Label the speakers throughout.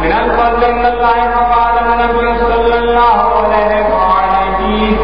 Speaker 1: من الفضل من الله فقال النبي صلى الله عليه وآله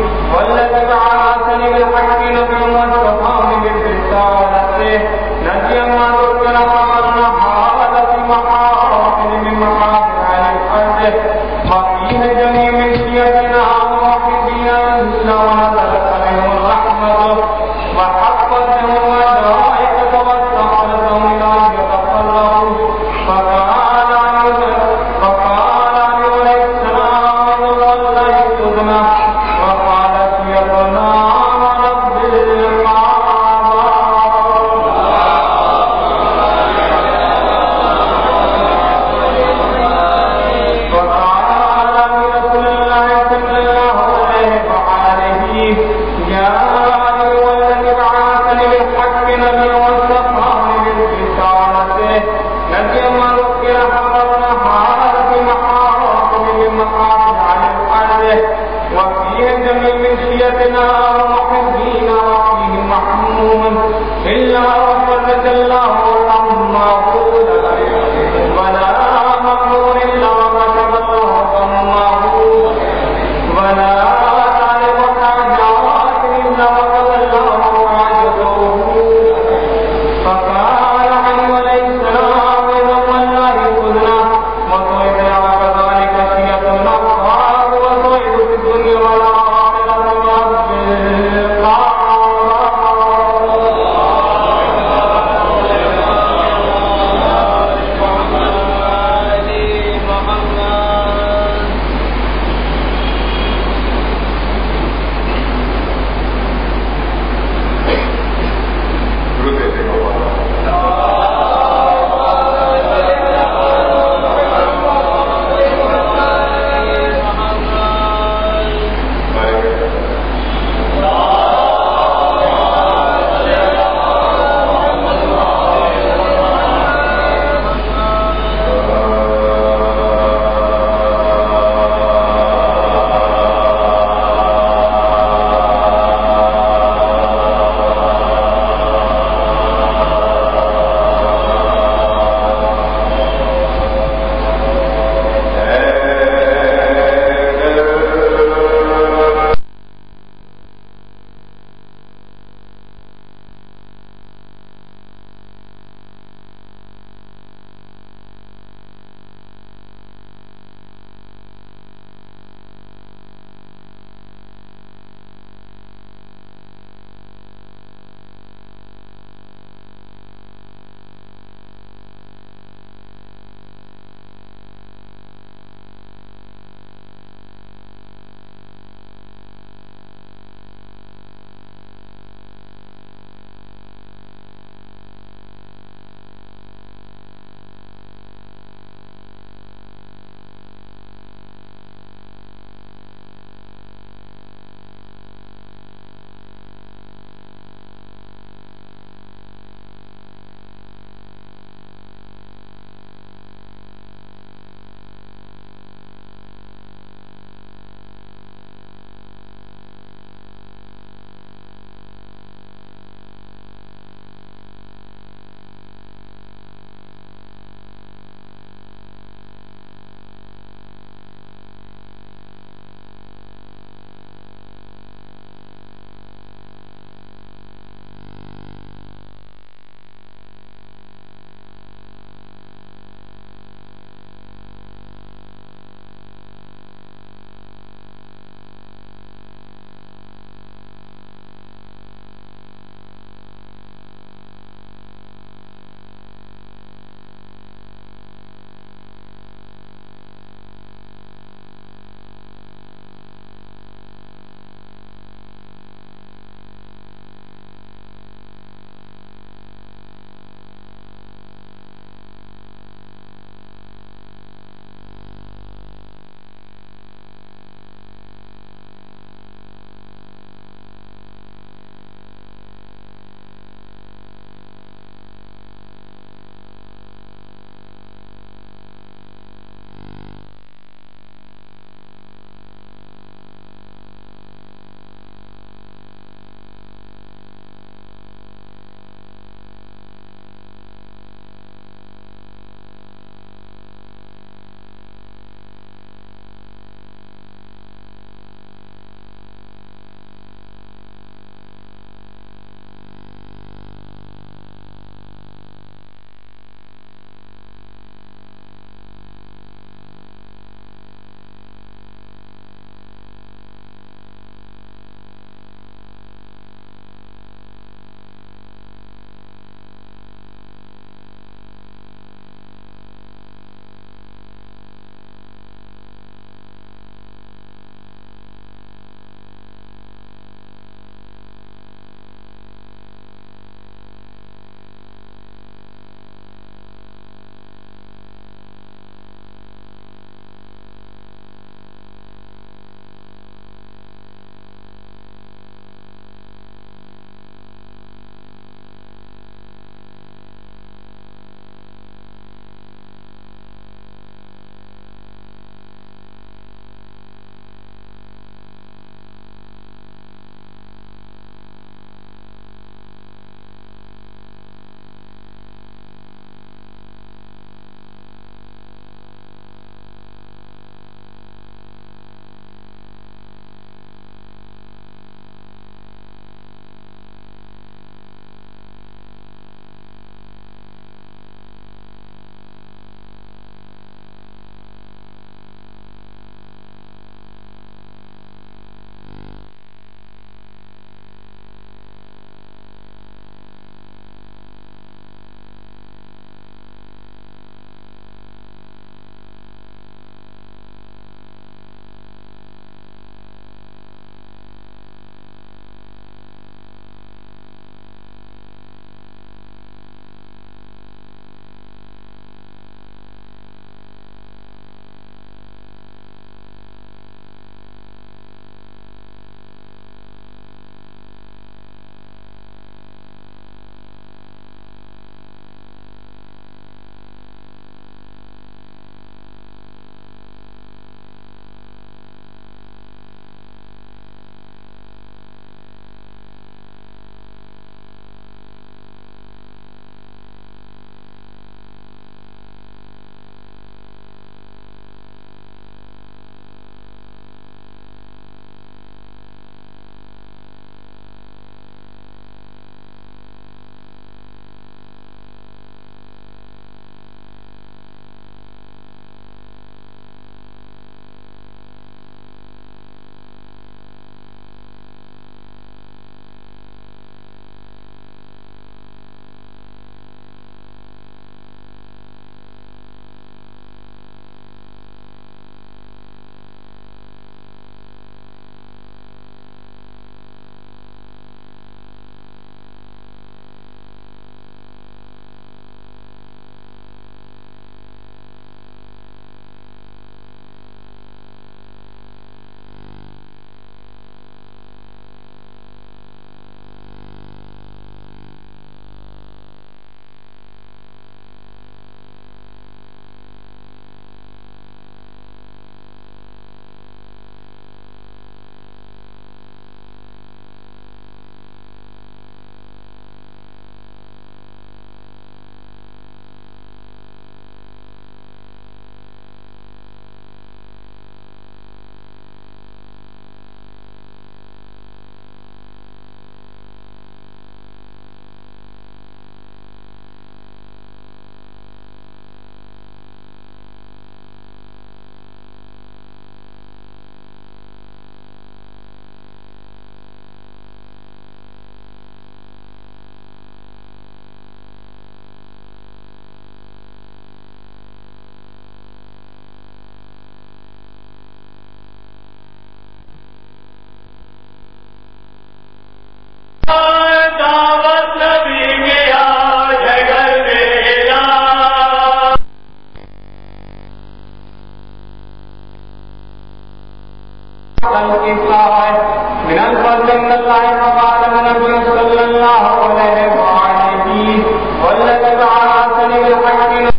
Speaker 1: من الفضل من الله فقال النبي صلى الله عليه وآله والذي بعثني بالحق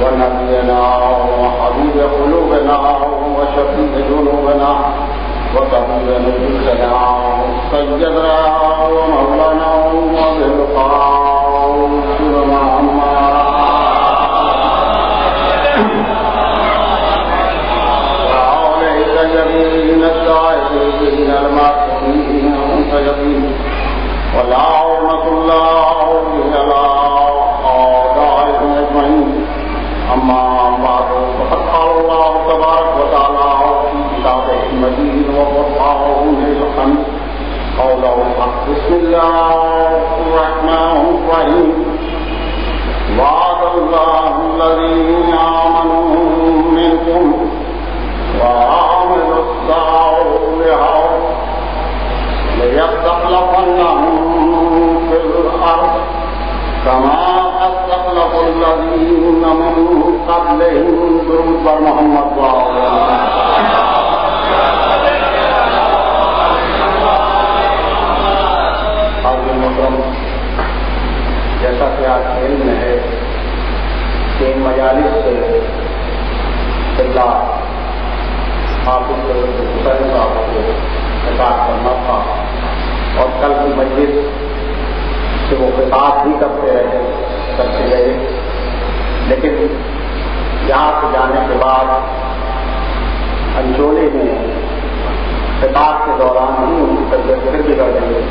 Speaker 2: ونبينا وحبيب قلوبنا وشفيع ذنوبنا وطبيب نفوسنا سيدنا ومولانا وبالقاسم محمد وعليك جميل وقرآن الحمد قوله الحق. بسم الله الرحمن الرحيم. وعد الله الذين آمنوا منكم وعملوا الصالحات ليستخلفنهم في الأرض كما استخلف الذين من قبلهم. درود بر محمد
Speaker 1: جیسا کہ آج علم میں ہے کہ ان مجالس سے حافظ حسین صاحب کو خطاب کرنا تھا اور کل کی مجلس سے وہ خطاب بھی کرتے گئے، لیکن یہاں سے جانے کے بعد انجولے میں خطاب کے دوران ہی ان کی طبیعت پھر بگڑ گئی،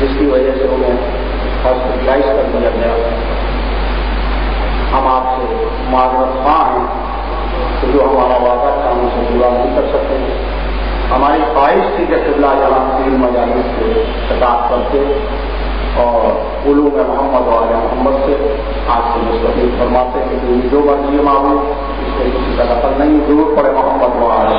Speaker 1: جس کی وجہ سے انہیں ہاسپٹلائز کر دیا گیا. ہم آپ سے معذرت خواہ ہیں کہ جو ہمارا وعدہ تھا ہم اسے پورا نہیں کر سکتے. ہماری خواہش تھی کہ قبلہ جہاں تین مجالس سے خطاب کرتے اور علوم محمد والے محمد سے آج سے مستفید فرماتے کہ جو مرضی معلوم اس سے کسی کا دخل نہیں، ضرور پڑے محمد والے.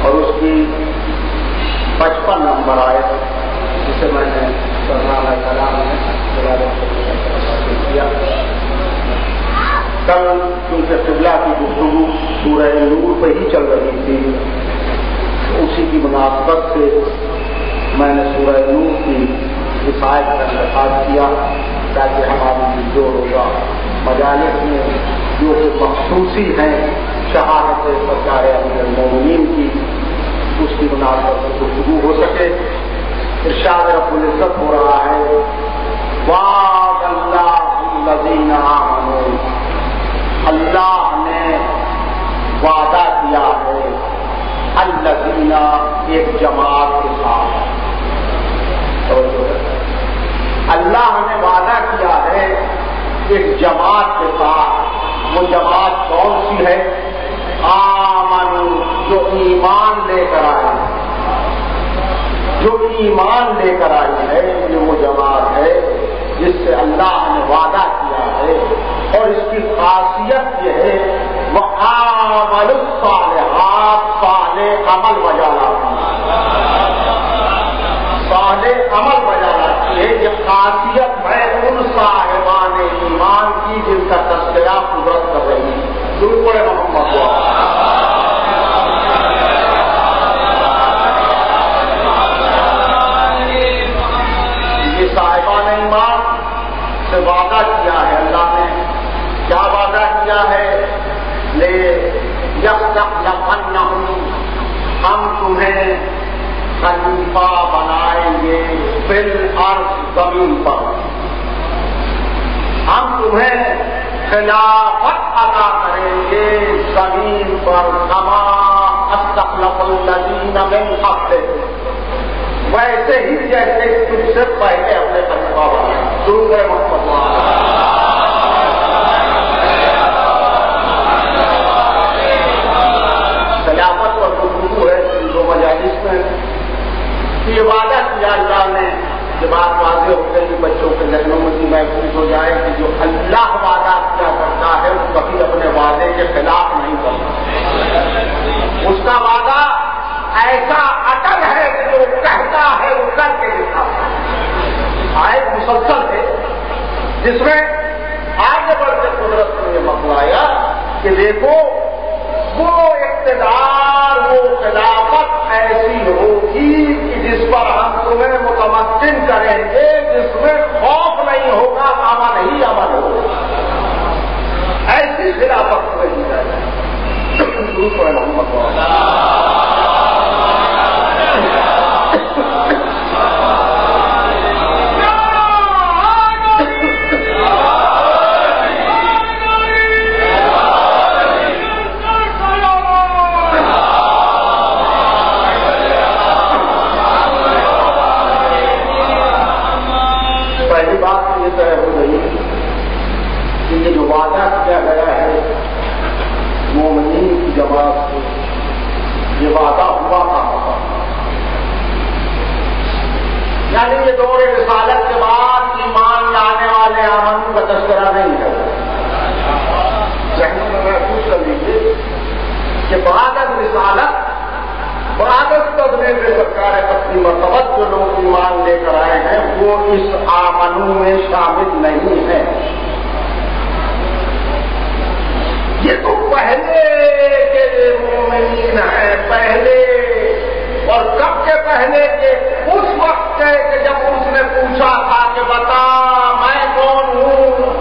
Speaker 1: اور اس کی 55 نمبر آئے جسے میں نے برنامہ کلام میں کیا. کل کیونکہ قبلہ کی گفتگو سورہ نور پہ ہی چل رہی تھی، اسی کی مناسبت سے میں نے سورہ نور کی آیت کا انتخاب کیا تاکہ ہماری جو روزہ مجالس میں جو کہ مخصوصی ہیں شہادت سرکار امیر المومنین کی، اس کی مناسبت سے گفتگو ہو سکے. ارشاد رب العزت ہو رہا ہے وعد اللہ الذین آمنوا، اللہ نے وعدہ کیا ہے الذین ایک جماعت کے ساتھ. اللہ نے وعدہ کیا ہے ایک جماعت کے ساتھ. وہ جماعت کون سی ہے؟ آمنو، جو ایمان لے کر آئی، جو ایمان لے کر آئی ہے. یہ وہ جماعت ہے جس سے اللہ نے وعدہ کیا ہے، اور اس کی خاصیت یہ ہے وہ عمل الصالحات، صالح عمل بجا لاتی ہے، صالح عمل بجا لاتی ہے. یہ خاصیت ہے ان صاحبان ایمان کی جن کا تذکرہ قدرت کر رہی ہے. ضرور پڑے محمد یہ صاحبان ایمان سے وعدہ کیا ہے اللہ نے. کیا وعدہ کیا ہے؟ لے یستخلفنہم، ہم تمہیں خلیفہ بنائیں گے فی الارض، زمین پر. ہم تمہیں خلافت عطا کریں گے زمین پر. کما استخلف الذین من قبلکم، ویسے ہی جیسے تم سے پہلے اپنے خلیفہ بنائے. ضرور ہے محمد خلافت اور گفتگو ہے ان دو مجالس میں. یہ وعدہ کیا اللہ نے، یہ بات واضح ہو گئی بچوں کے ذہنوں میں کی محفوظ ہو جائے کہ جو اللہ وعدہ کیا کرتا ہے وہ کبھی اپنے وعدے کے خلاف نہیں کرتا. اس کا وعدہ ایسا اٹل ہے کہ جو کہتا ہے وہ کر کے دکھاتا ہے. آیت مسلسل ہے جس میں آگے بڑھ کے قدرت نے یہ بتلایا کہ دیکھو وہ اقتدار، وہ خلافت ایسی ہوگی کہ جس پر ہم تمہیں متمکن کریں گے، جس میں خوف نہیں ہوگا، امن ہی امن ہوگا. ایسی خلافت تمہیں دی جائے گی. یہ وعدہ ہوا تھا. یعنی یہ دور رسالت کے بعد ایمان لانے والے آمن کا تذکرہ نہیں ہے. ذہن میں محسوس کر لیجیے کہ بعد رسالت بعد تبلیغ سرکار اپنی مرتبت جو لوگ ایمان لے کر آئے ہیں وہ اس آمنو میں شامل نہیں ہے. یہ تو پہلے کے مومنین ہیں، پہلے. اور کب کے پہلے کے؟ اس وقت کے کہ جب اس نے پوچھا تھا کہ بتا میں کون ہوں.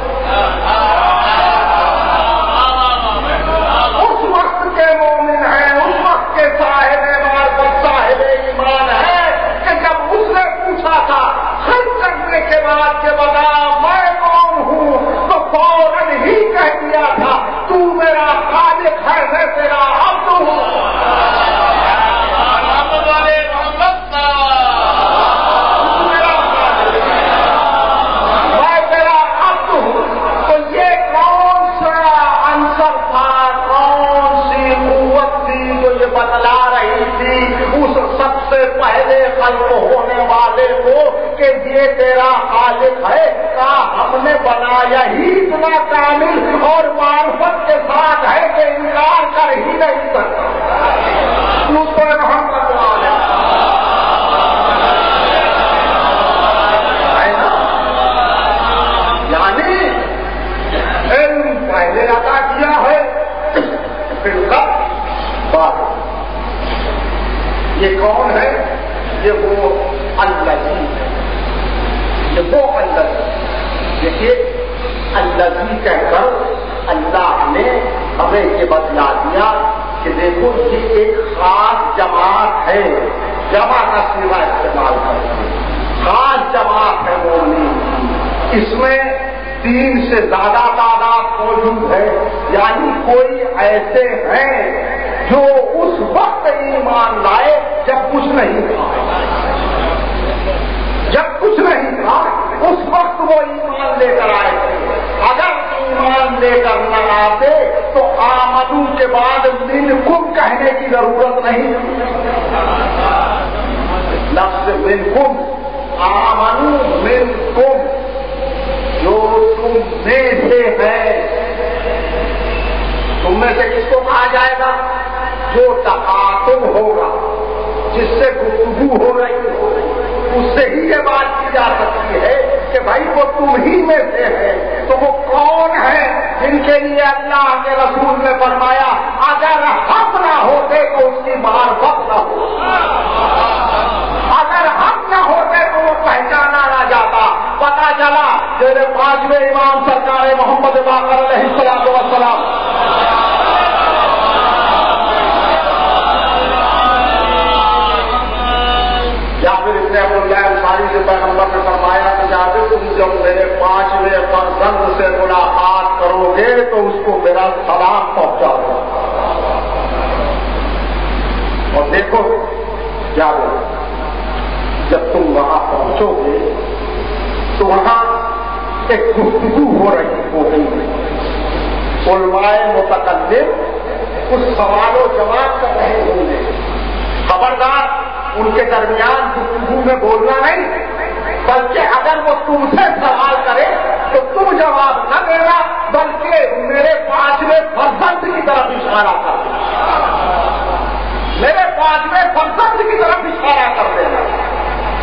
Speaker 1: اس وقت کے مومن ہیں، اس وقت کے صاحب معرفت صاحب ایمان ہے کہ جب اس نے پوچھا تھا خرچ کرنے کے بعد کہ بتا میں کون ہوں تو فوراً ہی کہہ دیا تھا تو میرا خالق ہے، میں تیرا عبد ہوں. بتلا رہی تھی اس سب سے پہلے خلق ہونے والے کو کہ یہ تیرا خالق ہے. ہم نے بنایا ہی اتنا کامل اور معرفت کے ساتھ ہے کہ انکار کر ہی نہیں سکتا. یعنی علم پہلے عطا کیا ہے پھر کب بات. یہ کون ہے؟ یہ وہ الذی ہے. یہ وہ الذی. دیکھیے الذی کہہ کر اللہ نے ہمیں یہ بتلا دیا کہ دیکھو یہ ایک خاص جماعت ہے. جمع کا صیغہ استعمال کرتے ہیں. خاص جماعت ہے مومنین. اس میں 3 سے زیادہ تعداد موجود ہے. یعنی کوئی ایسے ہیں جو اس وقت ایمان لائے جب کچھ نہیں تھا. جب کچھ نہیں تھا اس وقت وہ ایمان لے کر آئے تھے. اگر ایمان لے کر نہ آتے تو آمنو کے بعد منکم کہنے کی ضرورت نہیں. لفظ منکم آمنو منکم جو تم میں سے ہے. تم میں سے کس کو کہا جائے گا؟ جو تخاطب ہوگا، جس سے گفتگو ہو رہی ہو، اس سے ہی یہ بات کی جا سکتی ہے کہ بھائی وہ تم ہی میں سے ہے. تو وہ کون ہے جن کے لیے اللہ کے رسول نے فرمایا اگر ہم نہ ہوتے تو اس کی معرفت نہ ہو. اگر ہم نہ ہوتے تو وہ پہچانا نہ جاتا. پتا چلا میرے 5ویں امام سرکار محمد باقر علیہ الصلوۃ والسلام جابر ابن عبداللہ انصاری سے پیغمبر نے فرمایا کہ جابر تم جب میرے 5ویں فرزند سے ملاقات کرو گے تو اس کو میرا سلام پہنچاؤ. اور دیکھو جابر جب تم وہاں پہنچو گے تو وہاں ایک گفتگو ہو رہی ہوگی. علماء متکلم اس سوال و جواب کر رہے ہوں گے. خبردار ان کے درمیان گفتگو میں بولنا نہیں، بلکہ اگر وہ تم سے سوال کرے تو تم جواب نہ دینا بلکہ میرے 5ویں فرزند کی طرف اشارہ کر دینا. میرے 5ویں فرزند کی طرف اشارہ کر دینا.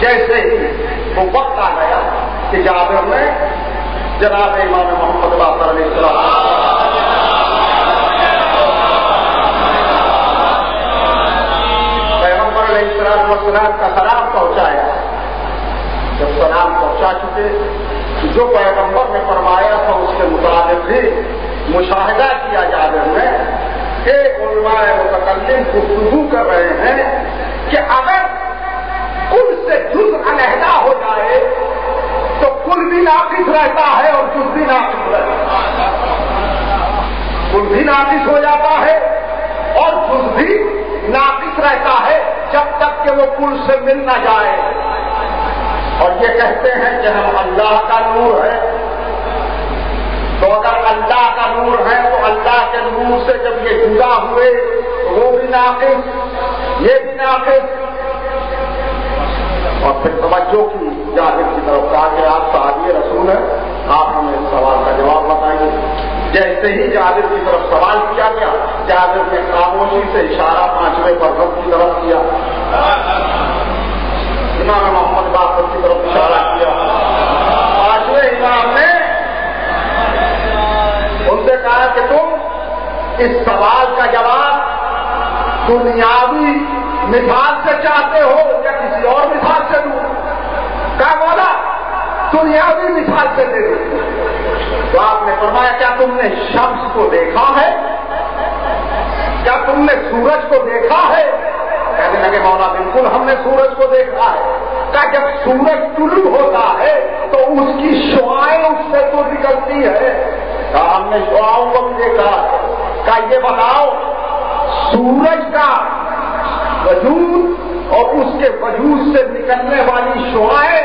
Speaker 1: جیسے ہی وہ وقت آ گیا کہ جابر نے جناب امام محمد باقر علیہ السلام پیغمبر علیہ السلام کا سلام پہنچایا. جب سلام پہنچا چکے جو پیغمبر نے فرمایا تھا اس کے مطابق بھی مشاہدہ کیا جابر نے کہ علماء متکلم گفتگو کر رہے ہیں کہ اگر کل سے جز علیحدہ ہو جائے تو کل بھی ناقص رہتا ہے اور جز بھی ناقص رہتا ہے. کل بھی ناقص ہو جاتا ہے اور جز بھی ناقص رہتا ہے جب تک کہ وہ کل سے مل نہ جائے. اور یہ کہتے ہیں کہ ہم اللہ کا نور ہے. تو اگر اللہ کا نور ہے تو اللہ کے نور سے جب یہ جدا ہوئے تو وہ بھی ناقص یہ بھی ناقص. اور پھر توجہ کی جابر کی طرف کہا کہ آپ صحابی رسول ہیں, آپ ہمیں اس سوال کا جواب بتائیں. جیسے ہی جابر کی طرف سوال کیا گیا, جابر نے خاموشی سے اشارہ 5ویں پرگم کی طرف کیا, امام محمد باقر کی طرف اشارہ کیا. 5ویں امام نے ان سے کہا کہ تم اس سوال کا جواب دنیاوی مثال سے چاہتے ہو یا کسی اور مثال سے دوں؟ کیا بولا؟ دنیاوی مثال سے دے دوں. تو آپ نے فرمایا کیا تم نے شمس کو دیکھا ہے؟ کیا تم نے سورج کو دیکھا ہے؟ کہنے لگے مولا بالکل ہم نے سورج کو دیکھا ہے. کیا جب سورج طلوع ہوتا ہے تو اس کی شعاعیں اس سے تو نکلتی ہے؟ کہا ہم نے شعاؤں کو بھی دیکھا ہے. کیا یہ بتاؤ سورج کا وجود اور اس کے وجود سے نکلنے والی شعاعیں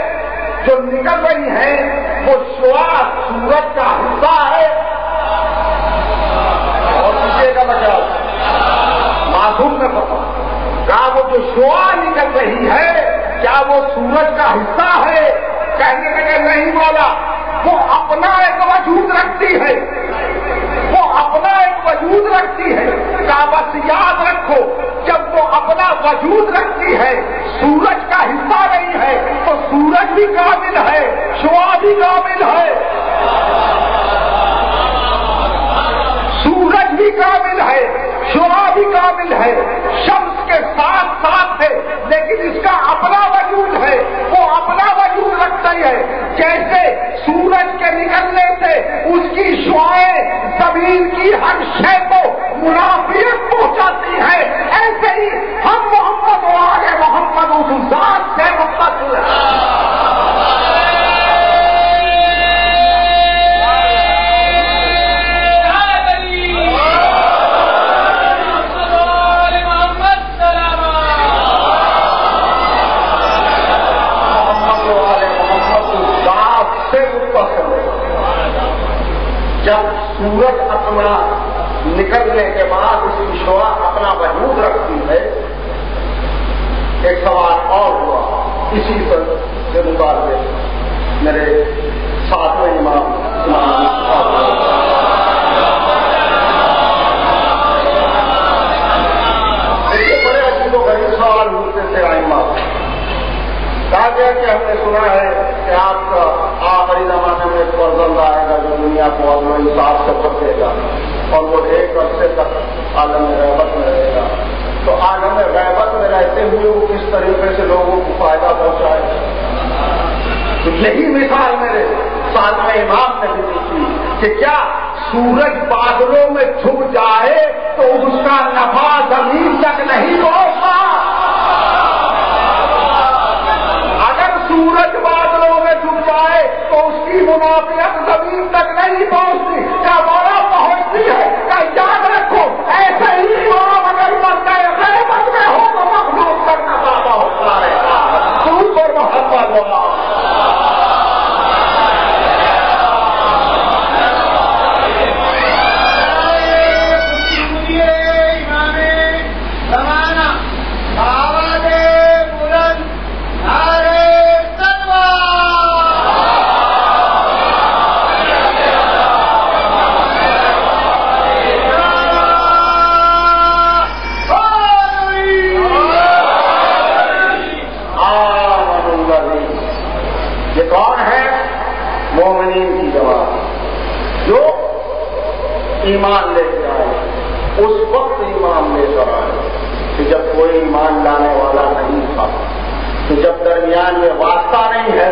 Speaker 1: جو نکل رہی ہیں وہ شعاع سورج کا حصہ ہے؟ اور کسی کا بچاؤ معصوم نے پتا کہا وہ جو شعاع نکل رہی ہے کیا وہ سورج کا حصہ ہے؟ کہنے لگے نہیں مولا وہ اپنا ایک وجود رکھتی ہے, وہ اپنا ایک وجود رکھتی ہے. کہا بس یاد رکھو جب وہ اپنا وجود رکھتی ہے سورج کا حصہ نہیں ہے تو سورج بھی کامل ہے, شعاع بھی کامل ہے, سورج بھی کامل ہے, شعاع بھی کامل ہے, شمس کے ساتھ ساتھ ہے لیکن اس کا اپنا وجود ہے, وہ اپنا وجود رکھتا ہی ہے. جیسے سورج کے نکلنے سے اس کی شعاعیں زمین کی ہر شے کو منافیت پہنچاتی ہے, ایسے ہی ہم محمد و آل محمد اس ذات سے متصل ہیں. جب سورج اپنا نکلنے کے بعد اس کی شعاع اپنا وجود رکھتی ہے. ایک سوال اور ہوا اسی پر کے مطابق میرے 7ویں امام بڑے عجیب و غریب سوال ہوتے تھے. کہا گیا کہ ہم نے سنا ہے کہ آپ کا آخری زمانے میں ایک فرزند آئے گا جو دنیا کو عدل و انصاف سے بھر گا اور وہ ایک عرصے تک عالم غیبت میں رہے گا. تو عالم غیبت میں رہتے ہوئے وہ کس طریقے سے لوگوں کو فائدہ پہنچائے گا؟ تو یہی مثال میرے 7ویں امام نے بھی دی کہ کیا سورج بادلوں میں چھپ جائے تو اس کا نفع زمین تک نہیں پہنچتا؟ سورج بادلوں میں چھپ جائے تو اس کی منافعت زمین تک نہیں پہنچتی. کیا بڑا پہنچتی ہے؟ کیا یاد رکھو ایسے ہی امام اگر مرتا ہے غیبت میں ہو تو مخلوق تک نفع پہنچتا رہتا ہے. سود پر محبت ہوگا. ایمان لے کے آئے اس وقت ایمان لے کر آئے کہ جب کوئی ایمان لانے والا نہیں تھا. تو جب درمیان میں واسطہ نہیں ہے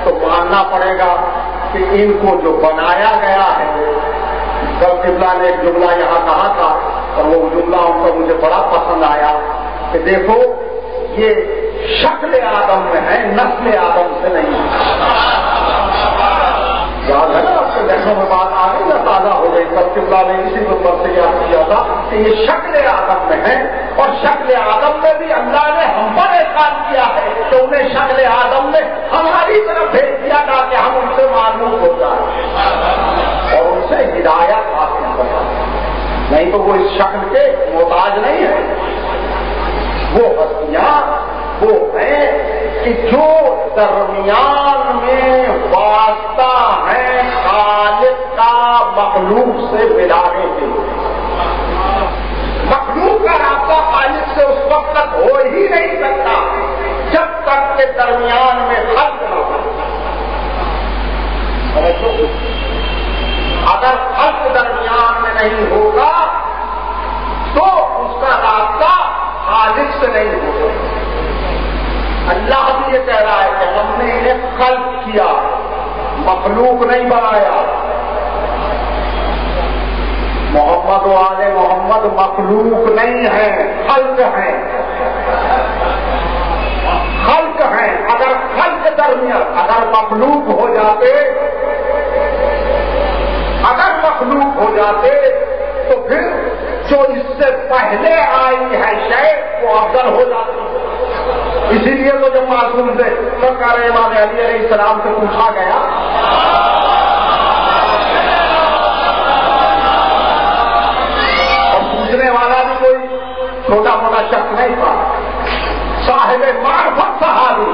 Speaker 1: تو ماننا پڑے گا کہ ان کو جو بنایا گیا ہے. کل قبلہ نے ایک جملہ یہاں کہا تھا اور وہ جملہ ان کو مجھے بڑا پسند آیا کہ دیکھو یہ شکل آدم میں ہے, نسل آدم سے نہیں. یاد ہے نا آپ کے دیکھوں میں بات آ گئی یا تازہ ہو گئی؟ کل قبلہ نے اسی نمبر سے یاد کیا تھا کہ یہ شکل آدم میں ہے اور شکل آدم میں بھی اللہ نے ہم پر احسان کیا ہے کہ انہیں شکل آدم نے ہماری طرف بھیج دیا تاکہ ہم ان سے معلوم ہو جائیں اور ان سے ہدایت حاصل کر جائیں. نہیں تو وہ اس شکل کے محتاج نہیں ہے, وہ وہ ہے کہ جو درمیان میں واسطہ ہے خالق کا مخلوق سے ملانے کے لیے. مخلوق کا رابطہ خالق سے اس وقت تک ہو ہی نہیں سکتا جب تک کہ درمیان میں خلق نہ ہو. اگر خلق درمیان میں نہیں ہوگا تو اس کا رابطہ خالق سے نہیں ہوگا. اللہ بھی یہ کہہ رہا ہے کہ ہم نے انہیں خلق کیا، مخلوق نہیں بنایا. محمد و آل محمد مخلوق نہیں ہے، خلق ہیں. خلق ہیں. اگر خلق درمیان اگر مخلوق ہو جاتے تو پھر جو اس سے پہلے آئی ہے شے وہ افضل ہو جاتی. اسی لیے تو جب معصوم سے سرکار امام علی علیہ السلام سے پوچھا گیا اور پوچھنے والا بھی کوئی چھوٹا موٹا شخص نہیں تھا، صاحب معرفت صحابی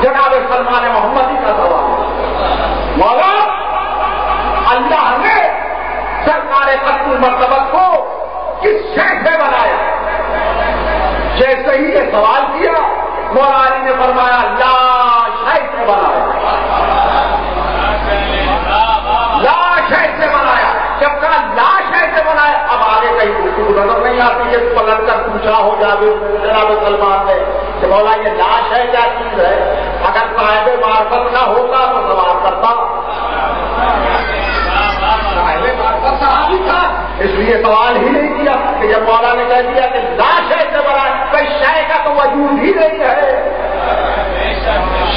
Speaker 1: جناب سلمان محمدی کا سوال. مولا اللہ نے سرکار ختم المرتبہ کو کس شے سے بنایا؟ جیسے ہی یہ سوال کیا مولا علی نے فرمایا لا شے سے بنایا. لا شے سے بنایا. جب کہا لا شے سے بنایا اب آگے کہیں گفتگو نظر نہیں آتی. یہ پلٹ کر پوچھا ہو جاوے جناب سلمان نے کہ مولا یہ لا شے کیا چیز ہے؟ اگر صاحب معرفت نہ ہوتا تو سوال کرتا. صحابی تھا اس لیے سوال ہی نہیں کیا کہ جب مولا نے کہہ دیا کہ لا شے سے بنا کوئی شے کا تو وجود ہی نہیں ہے.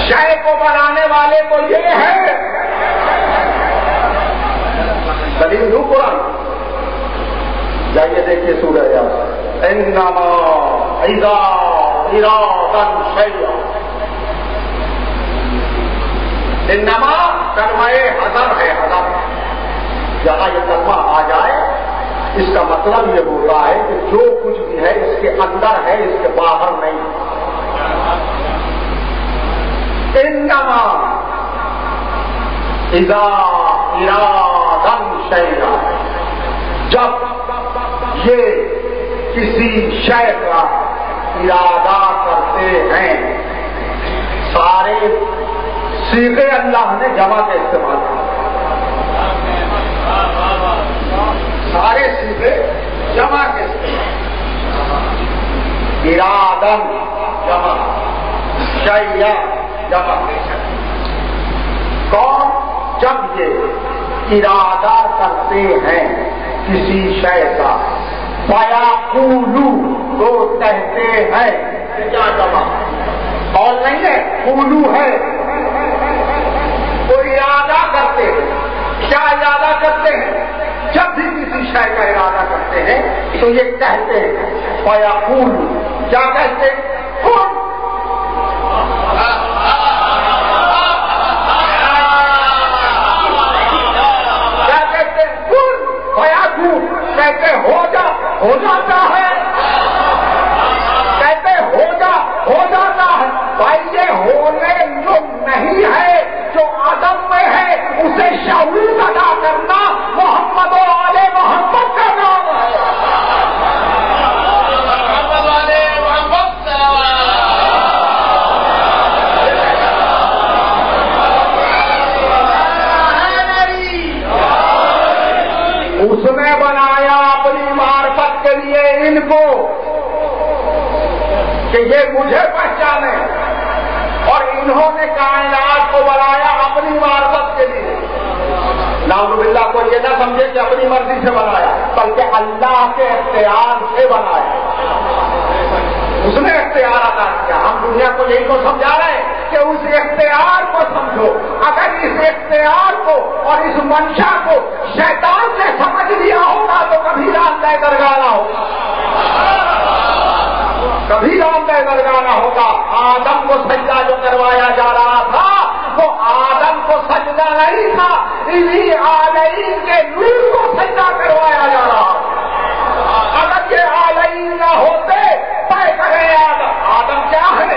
Speaker 1: شے کو بنانے والے تو یہ ہے. دلیل دوں قرآن جائیے دیکھیے سورہ یاسین. انما اذا ارادا شیئا. انما کلمہ حذر ہے. حذر جہاں یہ کلمہ آ جائے اس کا مطلب یہ ہوتا ہے کہ جو کچھ بھی ہے اس کے اندر ہے، اس کے باہر نہیں. انما اذا ارادا شیئا. جب یہ کسی شے کا ارادہ کرتے ہیں. سارے صیغے اللہ نے جمع کے استعمال کیا. سارے صیغے جمع کے ارادن جمع، شیئا جمع. کون؟ جب یہ ارادہ کرتے ہیں کسی شے کا. فیقولو تو کہتے ہیں. کیا جمع؟ اور نہیں ہے، قولو ہے. وہ ارادہ کرتے ہیں. کیا ارادہ کرتے ہیں؟ جب بھی کسی شے کا ارادہ کرتے ہیں تو یہ کہتے ہیں فیقول. کیا کہتے ہیں؟ کن. کیا کہتے ہیں؟ کن فیقول. کہتے ہو جا، ہو جاتا ہے. کہتے ہو جا، ہو جاتا ہے. بھائی یہ ہونے جو نہیں ہے، جو عدم میں ہے، اسے شعور ادا کرنا محمد و آل محمد کا نام ہے. محمد و آل محمد اس نے بنایا اپنی معرفت کے لیے ان کو کہ یہ مجھے پہچانے، اور انہوں نے کائنات کو بنایا اپنی معرفت کے لیے. نعوذ باللہ کو یہ نہ سمجھے کہ اپنی مرضی سے بنایا، بلکہ اللہ کے اختیار سے بنایا. اس نے اختیار عطا کیا. ہم دنیا کو یہی کو سمجھا رہے ہیں کہ اس اختیار کو سمجھو. اگر اس اختیار کو اور اس منشا کو شیطان نے سمجھ لیا ہوگا تو کبھی راستہ درگاہ نہ ہوگا. کبھی راستہ درگاہ نہ ہوگا. آدم کو سجدہ جو کروایا جا رہا تھا وہ آدم کو سجدہ نہیں تھا، انہی عالین کے نور کو سجدہ کروایا جا رہا. اگر یہ عالین نہ ہوتے طے کرے آدم کیا ہے؟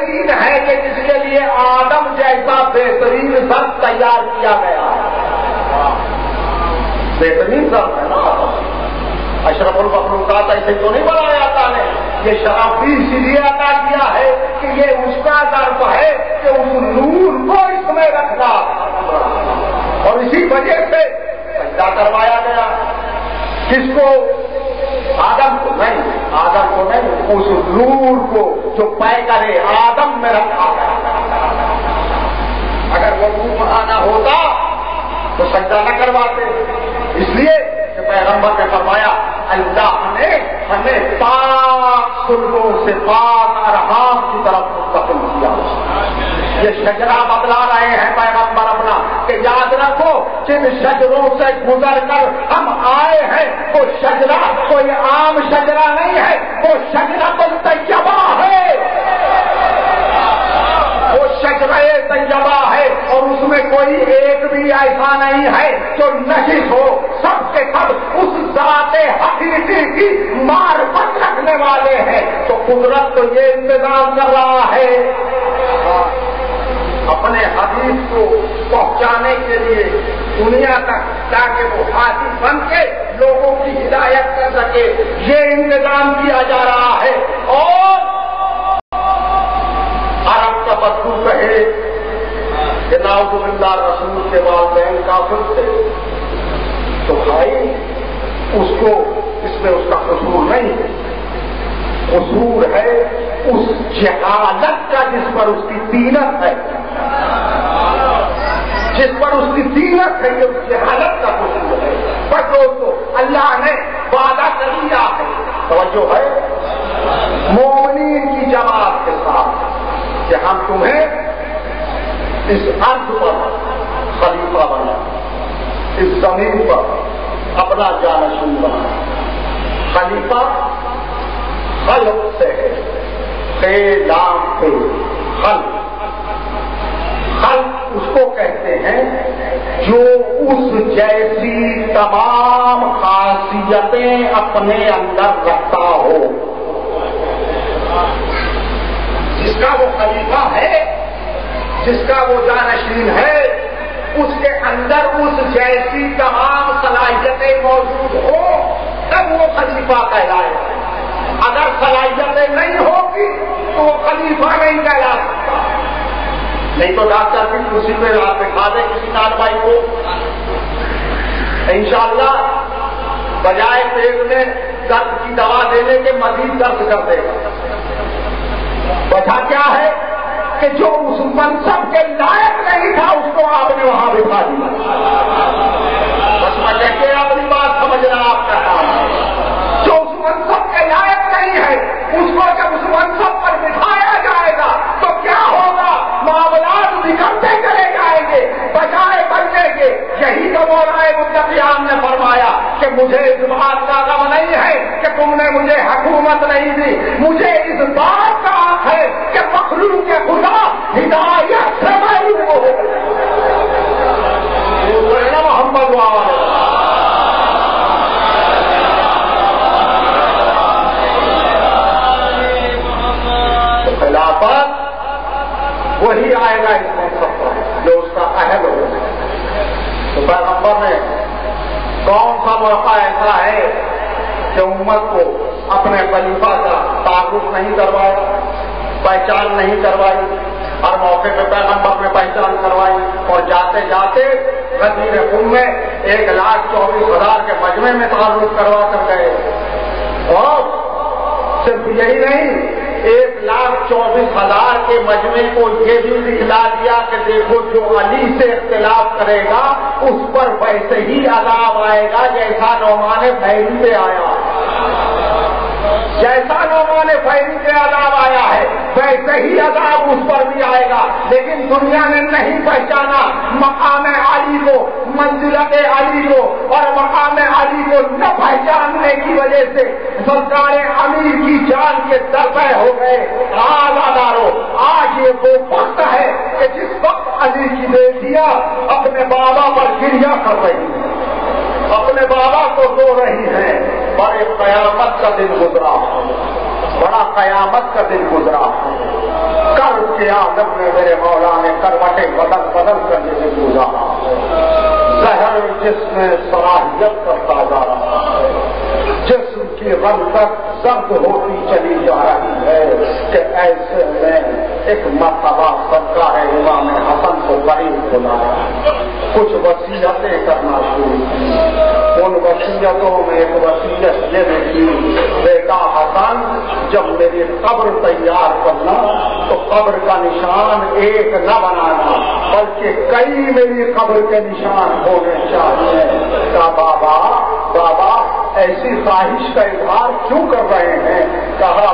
Speaker 1: یقین ہے کہ جس کے لیے آدم جیسا بہترین ذات تیار کیا گیا ہے، بہترین ذات ہے نا، اشرف المخلوقات ایسے تو نہیں بنایا جاتا ہے، یہ شرف بھی اسی لیے عطا کیا ہے کہ یہ اس کا ظرف ہے کہ اس نور کو اس میں رکھنا، اور اسی وجہ سے سجدہ کروایا گیا۔ کس کو؟ آدم کو نہیں، آدم کو نہیں، اس نور کو جو پے کرے آدم میں رکھا گیا۔ اگر وہ نور بنانا ہوتا تو سجدہ نہ کرواتے، اس لیے کہ پیغمبر نے فرمایا اللہ نے ہمیں پاک سلگوں سے پاک ارحام کی طرف منتقل کیا۔ یہ شجرہ بتلا رہے ہیں پیغمبر اپنا کہ یاد رکھو جن شجروں سے گزر کر ہم آئے ہیں وہ شجرہ کوئی عام شجرہ نہیں ہے، وہ شجرہ طیبہ ہے، وہ شجرہ طیبہ ہے، اور اس میں کوئی ایک بھی ایسا نہیں ہے جو نجس ہو، سب کے سب اس ذات حقیقی کی معرفت رکھنے والے ہیں۔ تو قدرت تو یہ انتظام کر رہا ہے اپنے حدیث کو پہنچانے کے لیے دنیا تک، تاکہ وہ حاضر بن کے لوگوں کی ہدایت کر سکے، یہ انتظام کیا جا رہا ہے۔ اور عرب کا بدو کہے کہ نعوذ باللہ رسول کے والدین کافر تھے، تو بھائی اس کو اس میں اس کا قصور نہیں ہے، قصور ہے اس جہالت کا جس پر اس کی دینت ہے، جس پر اس کی دینت ہے، کہ اس جہالت کا قصور ہے۔ پر دوستو اللہ نے وعدہ کر لیا ہے، توجہ ہے، مومنین کی جماعت کے ساتھ کہ ہم تمہیں اس ارض پر خلیفہ بنا، اس زمین پر اپنا جانشین بنا۔ خلیفہ خلق سے ہے، خیلام سے خلق، خلق اس کو کہتے ہیں جو اس جیسی تمام خاصیتیں اپنے اندر رکھتا ہو، جس کا وہ خلیفہ ہے، جس کا وہ جانشین ہے، اس کے اندر اس جیسی تمام صلاحیتیں موجود ہو تب وہ خلیفہ کہلائے۔ اگر صلاحیتیں نہیں ہوگی تو وہ خلیفہ نہیں کہلا سکتا۔ نہیں تو ڈاکٹر کی کرسی پہ آپ بٹھا دیں کسی کارروائی کو، انشاءاللہ بجائے پیٹ میں درد کی دوا دینے کے مزید درد کر دے گا۔ وجہ کیا ہے کہ جو اس منصب کے لائق نہیں تھا اس کو آپ نے وہاں بٹھا دیا۔ بس میں کہہ کے اپنی بات سمجھنا آپ کا کام ہے۔ جو اس منصب کے لائق نہیں ہے اس کو جب اس منصب پر بٹھایا جائے گا تو کیا ہوگا؟ معاملات بگڑتے چلے جائیں گے بجائے بننے کے۔ یہی تو مولا متقیان نے فرمایا کہ مجھے اس بات کا غم نہیں ہے کہ تم نے مجھے حکومت نہیں دی، مجھے اس بات کا حق ہے کہ مخلوق کے خدا ہدایت سے محروم ہو۔ محمد خلافت وہی آئے گا اس منصب پر جو اس کا اہل ہو۔ تو پیغمبر نے کون سا موقع ایسا ہے کہ امت کو اپنے خلیفہ کا تعارف نہیں کروایا، پہچان نہیں کروائی، ہر موقع پہ پیغمبر نے پہچان کروائی، اور جاتے جاتے غدیر خم میں 1,24,000 کے مجمع میں تعارف کروا کر گئے۔ اور صرف یہی نہیں، 1,24,000 کے مجمع کو یہ بھی دکھلا دیا کہ دیکھو جو علی سے اختلاف کرے گا اس پر ویسے ہی عذاب آئے گا جیسا نعمان فہری پہ آیا، جیسا نعمان فہری پہ عذاب آیا ہے ویسے ہی عذاب اس پر بھی آئے گا۔ لیکن دنیا نے نہیں پہچانا مقام علی کو، منزلت علی کو، اور مقام علی کو نہ پہچاننے کی وجہ سے سرکار امیر کی جان کے درپے ہو گئے۔ آزادارو، آج یہ وہ وقت ہے کہ جس وقت علی کی بیٹیاں اپنے بابا پر گریہ کر رہی ہیں، اپنے بابا کو رو رہی ہیں، اور ایک قیامت کا دن گزرا، بڑا قیامت کا دن گزرا ہے، کر قیامت میں میرے مولا نے کروٹیں بدل بدل کر یہ دن گزارا ہے، زہر جسم میں صلاحیت کرتا جا رہا ہے، جسم کی رنگت سرد ہوتی چلی جا رہی ہے کہ ایسے میں ایک مرتبہ سرکار امام حسن کو قریب بلایا، کچھ وصیتیں کرنا شروع کی۔ ان وصیتوں میں ایک وصیت یہ بھی کی، بیٹا حسن جب میری قبر تیار کرنا تو قبر کا نشان ایک نہ بنانا بلکہ کئی میری قبر کے نشان ہونے چاہیے۔ کہا بابا ایسی خواہش کا اظہار کیوں کر رہے ہیں؟ کہا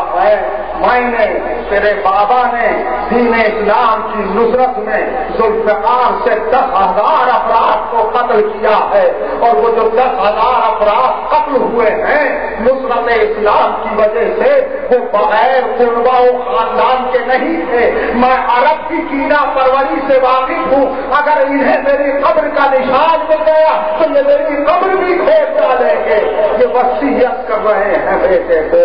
Speaker 1: میں نے تیرے بابا نے دین اسلام کی نصرت میں ذوالفقار سے 10,000 افراد کو قتل کیا ہے، اور وہ جو 10,000 افراد قتل ہوئے ہیں نصرت اسلام کی وجہ سے، وہ بغیر قربا و خاندان کے نہیں تھے۔ میں عرب کی کینہ پروری سے واقف ہوں، اگر انہیں میری قبر کا نشان مل گیا تو یہ میری قبر بھی کھود ڈالیں گے۔ یہ وصیت کر رہے ہیں بیٹے کو،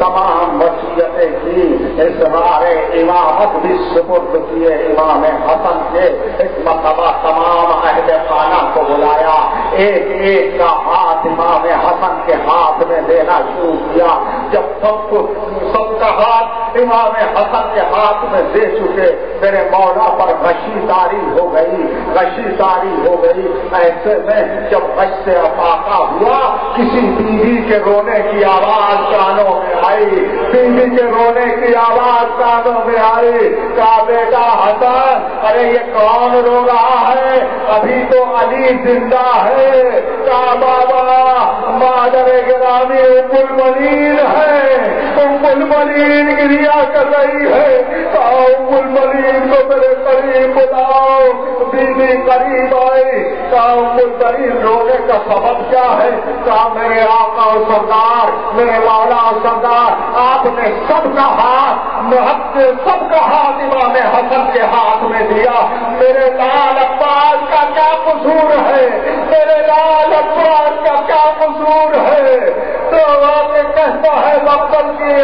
Speaker 1: تمام وصیتیں کی، اظہار امامت بھی سپرد کیے امام حسن کے۔ ایک مرتبہ تمام اہل خانہ کو بلایا، ایک ایک کا ہاتھ امام حسن کے ہاتھ میں دینا شروع کیا۔ جب سب کا ہاتھ امام حسن کے ہاتھ میں دے چکے، میرے مولا پر غشی طاری ہو گئی۔ ایسے میں جب غش سے افاقہ ہوا، کسی بیوی کے رونے کی آواز کانوں میں آئی، بیوی کے رونے کی آواز کانوں میں آئی۔ کہا بیٹا حسن ارے یہ کون رو رہا ہے؟ ابھی تو علی زندہ ہے۔ کہا بابا مادر گرامی ام المنین ہے، ام المنین گریا کر رہی ہے۔ کہا ام المنین کو میرے قریب بلاؤ۔ بیوی قریب آئی۔ کہا ام المنین رونے کا سبب کیا ہے؟ کہا میرے آقا و سردار، میرے مولا و سردار، آپ نے سب کا ہاتھ امام حسن کے ہاتھ میں دیا، میرے لال عباس کا کیا قصور ہے؟ میرے لال عباس کا کیا قصور ہے؟ تو آپ کہتا ہے مقتل کے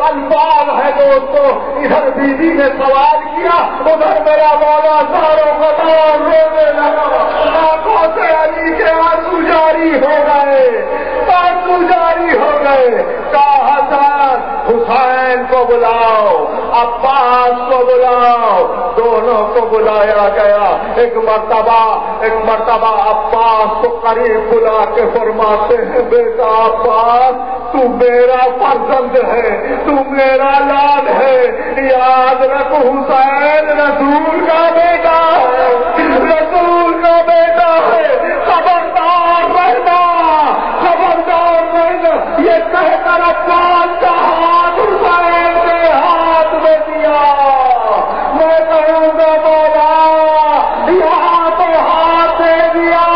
Speaker 1: الفاظ ہے دوستو، ادھر بیوی نے سوال کیا، ادھر میرا مولا ساروں کو رونے لگا، آنکھوں سے علی کے آنسو جاری ہو گئے۔ کہا حسن حسین کو بلاؤ، عباس کو بلاؤ، دونوں کو بلایا گیا۔ ایک مرتبہ عباس کو قریب بلا کے فرماتے ہیں بیٹا عباس تو میرا فرزند ہے، تو میرا لال ہے، یاد رکھ حسین رسول کا بیٹا ہے، رسول کا بیٹا ہے، خبردار رہنا، یہ کہہ کر عباس کا ہاتھ حسین کے ہاتھ میں دیا۔ میں کہوں گا مولا یہاں تو ہاتھ دے دیا،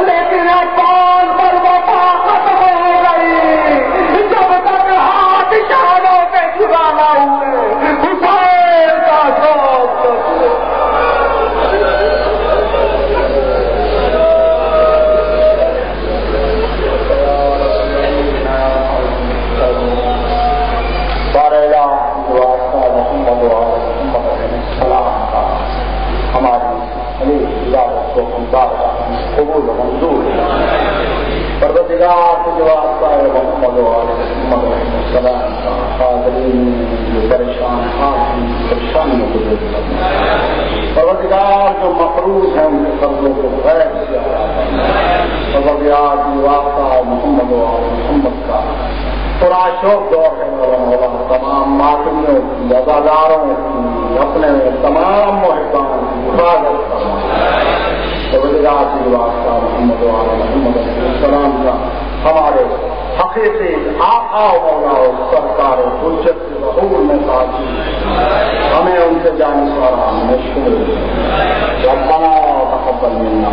Speaker 1: لیکن عباس پر وفا ختم ہو گئی، جب تک ہاتھ شانوں کے جدا نہ ہوئے حسین کا شوق۔ قبول منظور پروردگار کو جو آپ کا محمد محمد علیہ السلام کا حاضرین پریشان پریشانیوں کو دے دیا، پروردگار جو مقروض ہیں ان کے قرضوں کو غیر کیا، پروردگار جو آپ کا محمد محمد کا پراشوق دور ہے، مولا تمام ماتمیوں کی، عزاداروں کی، اپنے تمام محبان کی حفاظت کرنا۔ پروردگار کی واسطہ محمد محمد علیہ السلام کا ہمارے حقیقی آقا و مولا و سرکار حجت ظہور میں ساتھی، ہمیں ان سے جانشورا مشکل ربنا تقبل منا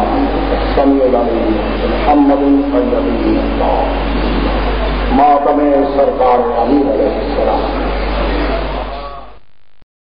Speaker 1: السمیع العلیم محمد صلی اللہ ماتم سرکار علی علیہ السلام۔